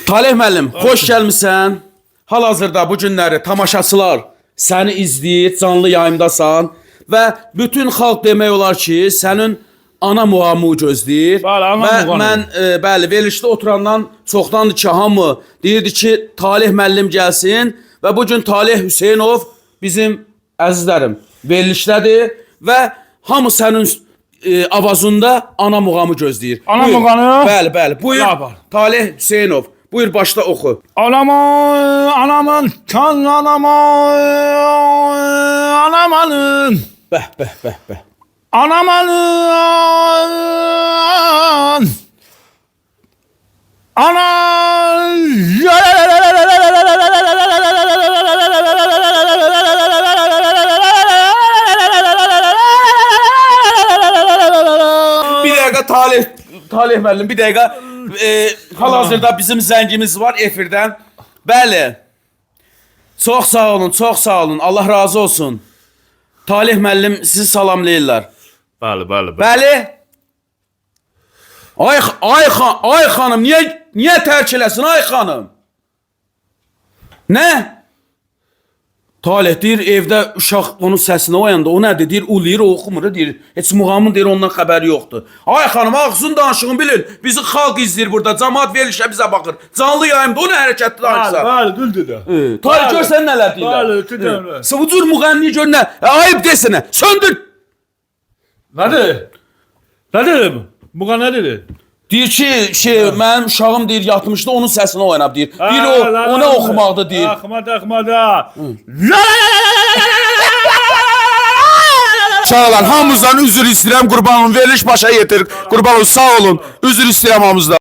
Talih müəllim, xoş gəlmisən. Hal-hazırda bu günləri tamaşaçılar səni izləyir, canlı yayımdasan və bütün xalq demək olar ki, sənin ana muğamı gözləyir. Bəli, ana və muğamı. mən bəli, verilişdə oturandan çoxdandır ki, hamı deyirdi ki, Talih müəllim gəlsin və bu gün Talih Hüseynov bizim əzizlərim verilişdədir və hamı sənin avazında ana muğamı gözləyir. Ana Buyur. muğamı? Bəli, bəli. Buyur. Yapar. Talih Hüseynov. Buyur başla oxu. Anamın, kan anamanın. Bəh, bəh, bəh, bəh. Anamanın. Bir dəqiqə Talih müəllim, bir dəqiqə. Hal-hazırda bizim zəngimiz var efirdən. Bəli. Çox sağ olun, çox sağ olun. Allah razı olsun. Talih müəllim sizi salamlayırlar. Bəli, bəli, bəli. Bəli. Ay xanım, niyə tərk eləsin ay xanım? Nə? Talih deyir, evdə uşaq onun səsinə oyanda, o nədir? Deyir, uluyur, o oxumur, deyir. Heç muğamın deyir, ondan xəbəri yoxdur. Ay xanım, ağzın danışığın bilin. Bizi xalq izləyir burada, cəmaat verilişə bizə baxır. Canlı yayımda o nə hərəkətli danışsa. Bəli, düzdür də. Talih görsən nələr deyirlər. Bəli, düzdür. Bu cür müğənni gör nə? Ayıb desənə, söndür. Nədir? Nədir? Bu nə dedi? Deyir ki, mənim uşağım deyir, yatmışdı, onun səsini oynab deyir. Deyir, o nə oxumaqda deyir. Axmada. Sağ olun, hamımızdan üzr istəyirəm, qurban olun, veriliş başa yetir, qurban olun, sağ olun, üzr istəyirəm hamımızdan.